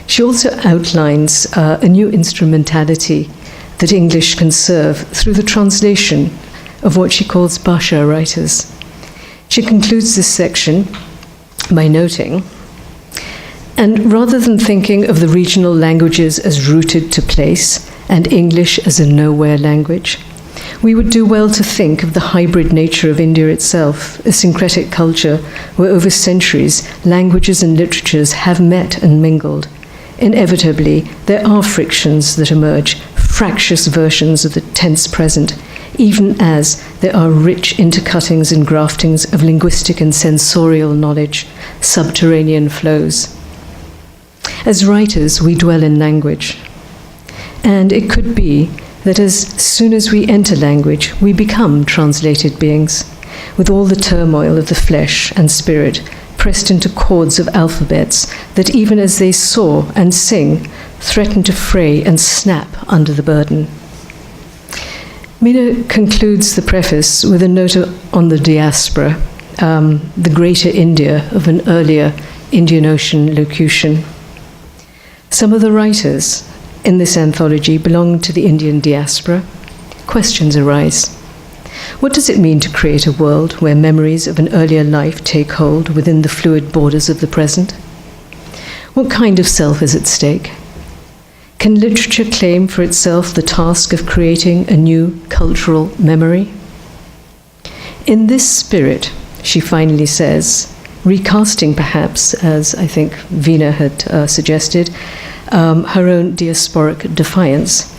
She also outlines a new instrumentality that English can serve through the translation of what she calls Bhasha writers. She concludes this section by noting, and rather than thinking of the regional languages as rooted to place and English as a nowhere language, we would do well to think of the hybrid nature of India itself, a syncretic culture where over centuries languages and literatures have met and mingled. Inevitably, there are frictions that emerge, fractious versions of the tense present, even as there are rich intercuttings and graftings of linguistic and sensorial knowledge, subterranean flows. As writers, we dwell in language, and it could be that as soon as we enter language, we become translated beings, with all the turmoil of the flesh and spirit pressed into chords of alphabets that even as they soar and sing, threaten to fray and snap under the burden. Meena concludes the preface with a note on the diaspora, the greater India of an earlier Indian Ocean locution. Some of the writers in this anthology belong to the Indian diaspora. Questions arise. What does it mean to create a world where memories of an earlier life take hold within the fluid borders of the present? What kind of self is at stake? Can literature claim for itself the task of creating a new cultural memory? In this spirit, she finally says, recasting perhaps, as I think Veena had suggested, her own diasporic defiance,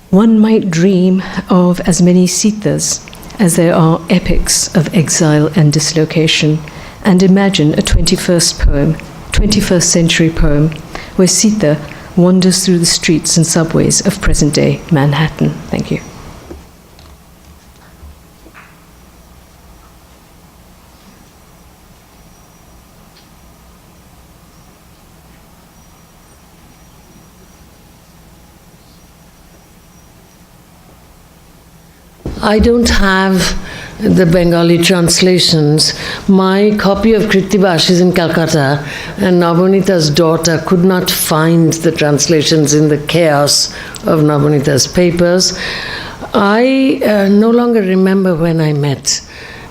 one might dream of as many Sitas as there are epics of exile and dislocation, and imagine a 21st century poem where Sita wanders through the streets and subways of present-day Manhattan. Thank you. I don't have the Bengali translations. My copy of Krittibash is in Calcutta, and Nabonita's daughter could not find the translations in the chaos of Nabonita's papers. I no longer remember when I met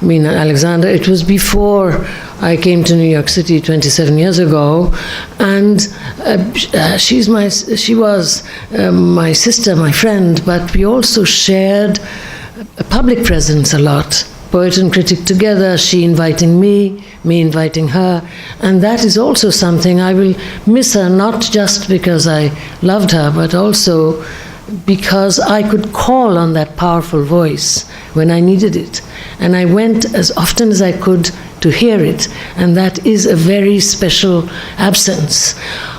Meena Alexander. It was before I came to New York City 27 years ago, and she was my sister, my friend, but we also shared a public presence a lot. Poet and critic together, she inviting me inviting her, and that is also something I will miss her, not just because I loved her, but also because I could call on that powerful voice when I needed it. And I went as often as I could to hear it, and that is a very special absence.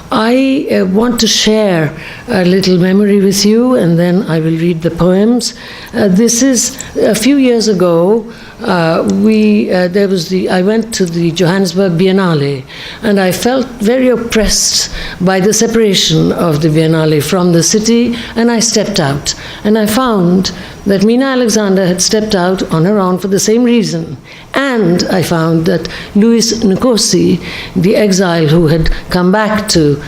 I want to share a little memory with you, and then I will read the poems. This is a few years ago. I went to the Johannesburg Biennale, and I felt very oppressed by the separation of the Biennale from the city, and I stepped out. And I found that Meena Alexander had stepped out on her own for the same reason. And I found that Louis Nkosi, the exile who had come back to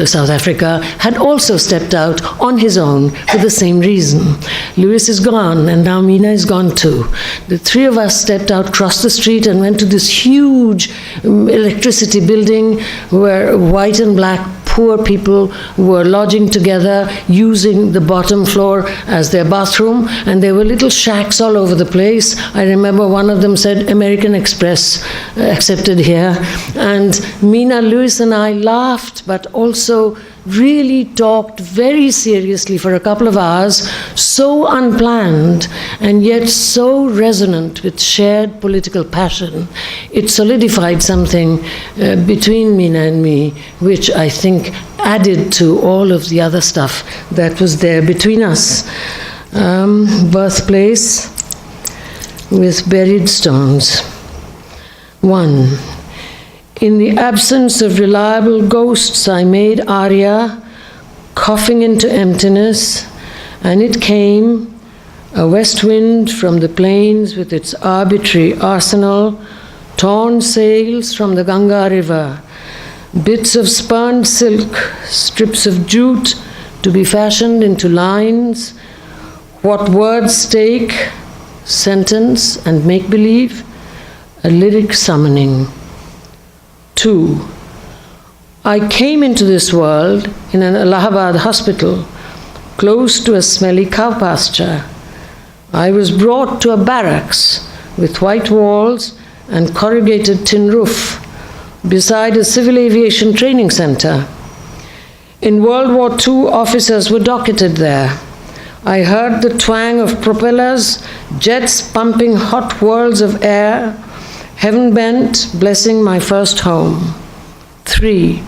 South Africa, had also stepped out on his own for the same reason. Louis is gone, and now Meena is gone too. The three of us stepped out, crossed the street, and went to this huge electricity building where white and black poor people were lodging together, using the bottom floor as their bathroom, and there were little shacks all over the place. I remember one of them said, American Express accepted here. And Meena, Louis, and I laughed, but also really talked very seriously for a couple of hours, so unplanned and yet so resonant with shared political passion. It solidified something between Meena and me, which I think added to all of the other stuff that was there between us. Birthplace with buried stones. 1. In the absence of reliable ghosts, I made aria, coughing into emptiness, and it came, a west wind from the plains with its arbitrary arsenal, torn sails from the Ganga river, bits of spun silk, strips of jute to be fashioned into lines, what words take, sentence and make-believe, a lyric summoning. 2. I came into this world in an Allahabad hospital, close to a smelly cow pasture. I was brought to a barracks with white walls and corrugated tin roof, beside a civil aviation training center. In World War II, officers were docketed there. I heard the twang of propellers, jets pumping hot whirls of air, heaven bent, blessing my first home. 3.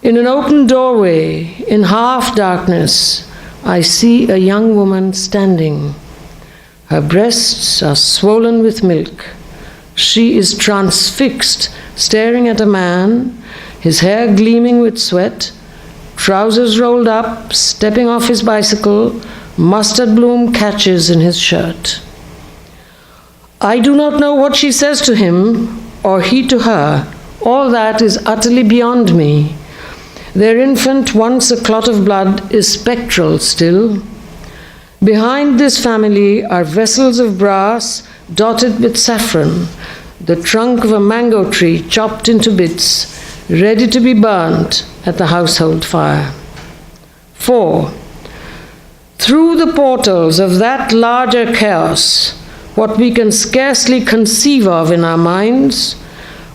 In an open doorway, in half darkness, I see a young woman standing. Her breasts are swollen with milk. She is transfixed, staring at a man, his hair gleaming with sweat, trousers rolled up, stepping off his bicycle, mustard bloom catches in his shirt. I do not know what she says to him, or he to her. All that is utterly beyond me. Their infant, once a clot of blood, is spectral still. Behind this family are vessels of brass dotted with saffron, the trunk of a mango tree chopped into bits, ready to be burnt at the household fire. 4. Through the portals of that larger chaos, what we can scarcely conceive of in our minds,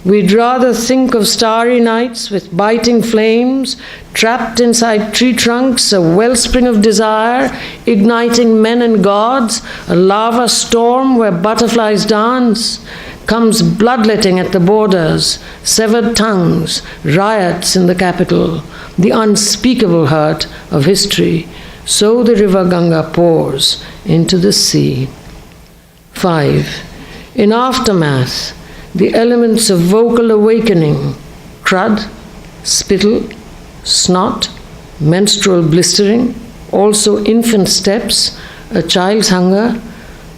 we'd rather think of starry nights with biting flames, trapped inside tree trunks, a wellspring of desire, igniting men and gods, a lava storm where butterflies dance, comes bloodletting at the borders, severed tongues, riots in the capital, the unspeakable hurt of history. So the river Ganga pours into the sea. 5. In aftermath, the elements of vocal awakening, crud, spittle, snot, menstrual blistering, also infant steps, a child's hunger,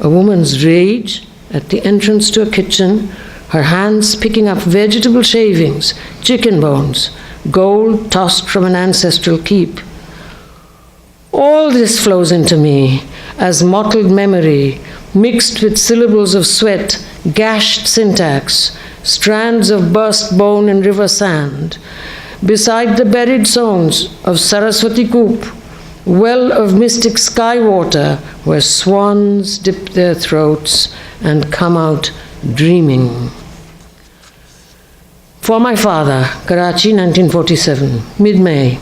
a woman's rage at the entrance to a kitchen, her hands picking up vegetable shavings, chicken bones, gold tossed from an ancestral keep. All this flows into me as mottled memory, mixed with syllables of sweat, gashed syntax, strands of burst bone and river sand, beside the buried zones of Saraswati Coop, well of mystic sky water where swans dip their throats and come out dreaming. For my father, Karachi, 1947, mid-May.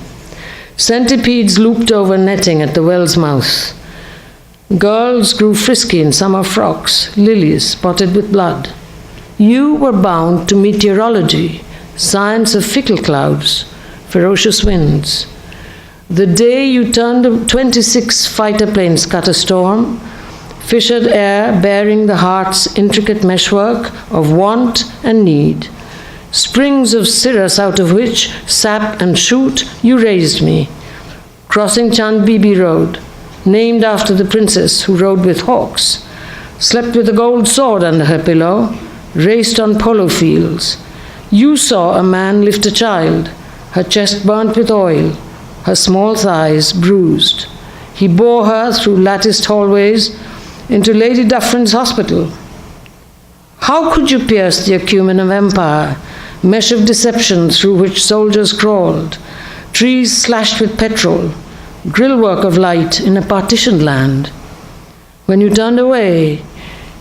Centipedes looped over netting at the well's mouth. Girls grew frisky in summer frocks, lilies spotted with blood. You were bound to meteorology, science of fickle clouds, ferocious winds. The day you turned 26 fighter planes cut a storm, fissured air bearing the heart's intricate meshwork of want and need, springs of cirrus out of which, sap and shoot, you raised me, crossing Chand Bibi Road, named after the princess who rode with hawks, slept with a gold sword under her pillow, raced on polo fields. You saw a man lift a child, her chest burnt with oil, her small thighs bruised. He bore her through latticed hallways into Lady Dufferin's hospital. How could you pierce the acumen of empire, mesh of deception through which soldiers crawled, trees slashed with petrol, grillwork of light in a partitioned land? When you turned away,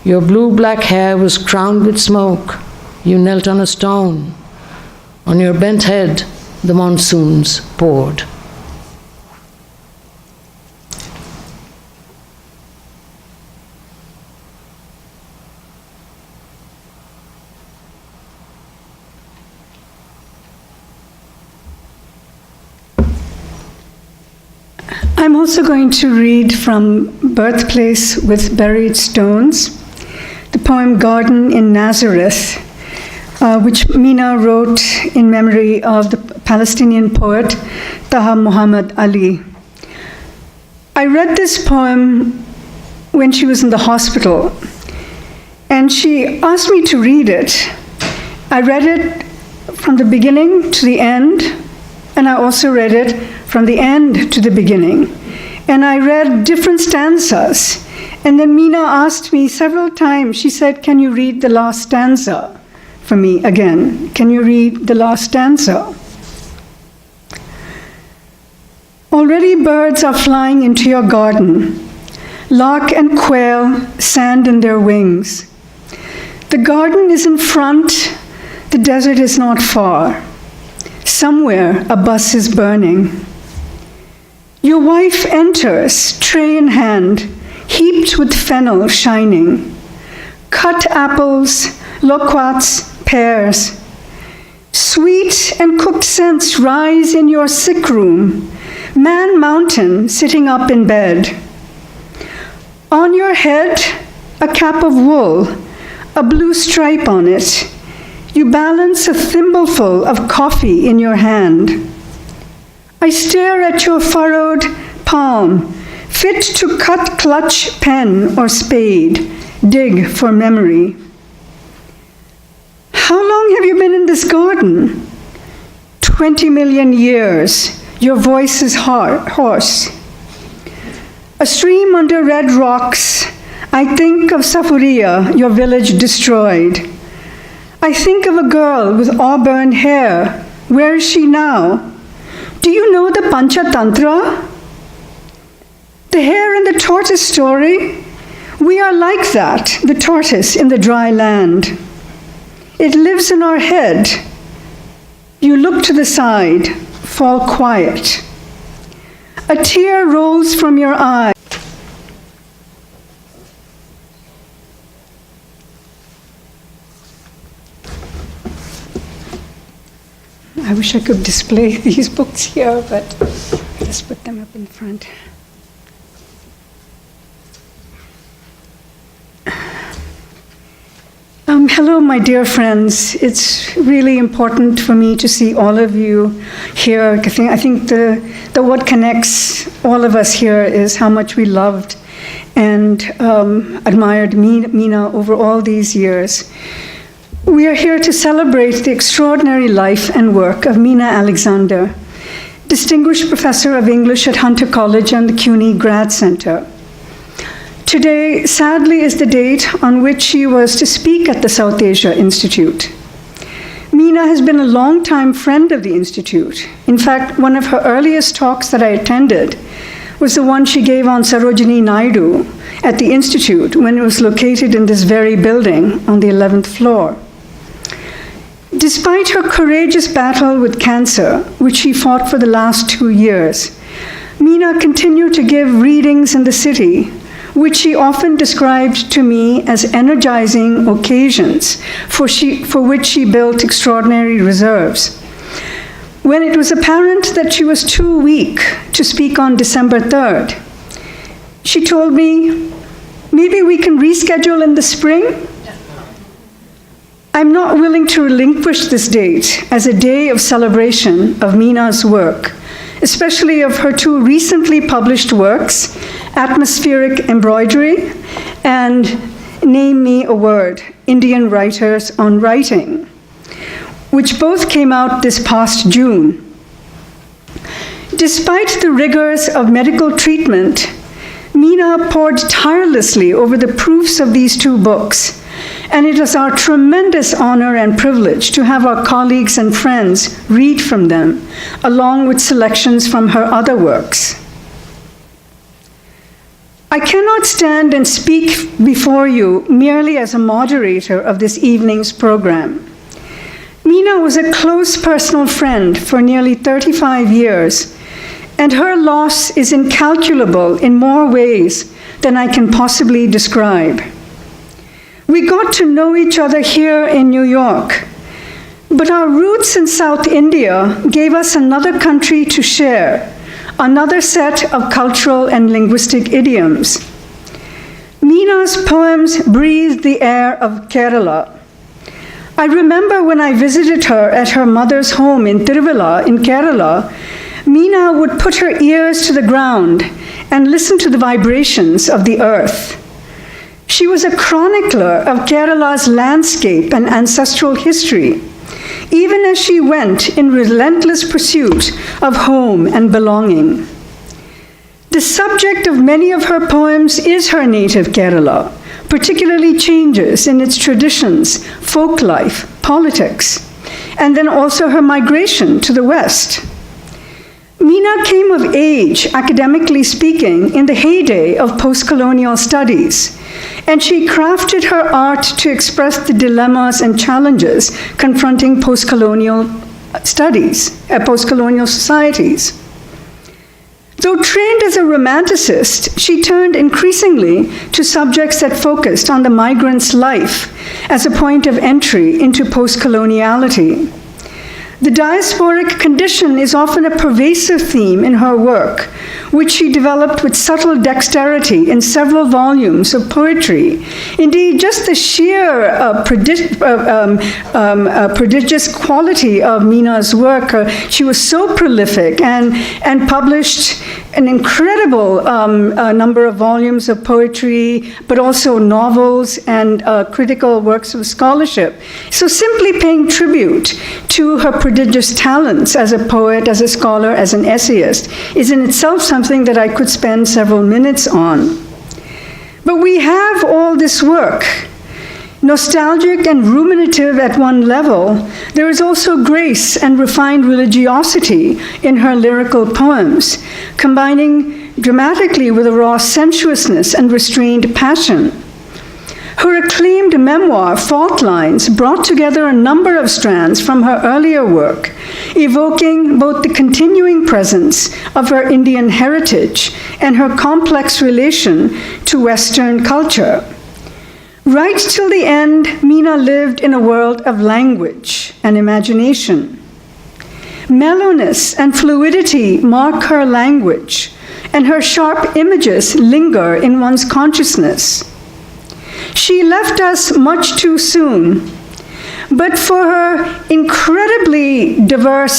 your blue-black hair was crowned with smoke. You knelt on a stone. On your bent head, the monsoons poured. I'm also going to read from Birthplace with Buried Stones, the poem Garden in Nazareth, which Meena wrote in memory of the Palestinian poet Taha Muhammad Ali. I read this poem when she was in the hospital, and she asked me to read it. I read it from the beginning to the end, and I also read it from the end to the beginning. And I read different stanzas. And then Meena asked me several times, she said, "Can you read the last stanza for me again? Can you read the last stanza?" Already birds are flying into your garden. Lark and quail sand in their wings. The garden is in front, the desert is not far. Somewhere a bus is burning. Your wife enters, tray in hand, heaped with fennel shining. Cut apples, loquats, pears. Sweet and cooked scents rise in your sick room. Man mountain sitting up in bed. On your head, a cap of wool, a blue stripe on it. You balance a thimbleful of coffee in your hand. I stare at your furrowed palm, fit to cut clutch pen or spade, dig for memory. How long have you been in this garden? 20 million years. Your voice is hoarse. A stream under red rocks. I think of Safuria, your village destroyed. I think of a girl with auburn hair. Where is she now? Do you know the Panchatantra? The hare and the tortoise story? We are like that, the tortoise in the dry land. It lives in our head. You look to the side, fall quiet. A tear rolls from your eye. I wish I could display these books here, but let's put them up in front. Hello, my dear friends. It's really important for me to see all of you here. I think what connects all of us here is how much we loved and admired Meena over all these years. We are here to celebrate the extraordinary life and work of Meena Alexander, Distinguished Professor of English at Hunter College and the CUNY Grad Center. Today, sadly, is the date on which she was to speak at the South Asia Institute. Meena has been a longtime friend of the Institute. In fact, one of her earliest talks that I attended was the one she gave on Sarojini Naidu at the Institute when it was located in this very building on the 11th floor. Despite her courageous battle with cancer, which she fought for the last 2 years, Meena continued to give readings in the city, which she often described to me as energizing occasions for which she built extraordinary reserves. When it was apparent that she was too weak to speak on December 3rd, she told me, maybe we can reschedule in the spring? I'm not willing to relinquish this date as a day of celebration of Meena's work, especially of her 2 recently published works, Atmospheric Embroidery and Name Me a Word, Indian Writers on Writing, which both came out this past June. Despite the rigors of medical treatment, Meena pored tirelessly over the proofs of these 2 books, and it is our tremendous honor and privilege to have our colleagues and friends read from them, along with selections from her other works. I cannot stand and speak before you merely as a moderator of this evening's program. Meena was a close personal friend for nearly 35 years, and her loss is incalculable in more ways than I can possibly describe. We got to know each other here in New York, but our roots in South India gave us another country to share, another set of cultural and linguistic idioms. Meena's poems breathed the air of Kerala. I remember when I visited her at her mother's home in Tiruvalla in Kerala, Meena would put her ears to the ground and listen to the vibrations of the earth. She was a chronicler of Kerala's landscape and ancestral history, even as she went in relentless pursuit of home and belonging. The subject of many of her poems is her native Kerala, particularly changes in its traditions, folk life, politics, and then also her migration to the West. Meena came of age, academically speaking, in the heyday of post-colonial studies, and she crafted her art to express the dilemmas and challenges confronting post-colonial studies, post-colonial societies. Though trained as a romanticist, she turned increasingly to subjects that focused on the migrant's life as a point of entry into post-coloniality. The diasporic condition is often a pervasive theme in her work, which she developed with subtle dexterity in several volumes of poetry. Indeed, just the sheer prodigious quality of Meena's work, she was so prolific and published an incredible number of volumes of poetry, but also novels and critical works of scholarship. So simply paying tribute to her prodigious talents as a poet, as a scholar, as an essayist, is in itself something that I could spend several minutes on. But we have all this work. Nostalgic and ruminative at one level, there is also grace and refined religiosity in her lyrical poems, combining dramatically with a raw sensuousness and restrained passion. Her acclaimed memoir, Fault Lines, brought together a number of strands from her earlier work, evoking both the continuing presence of her Indian heritage and her complex relation to Western culture. Right till the end, Meena lived in a world of language and imagination. Mellowness and fluidity mark her language, and her sharp images linger in one's consciousness. She left us much too soon, but for her incredibly diverse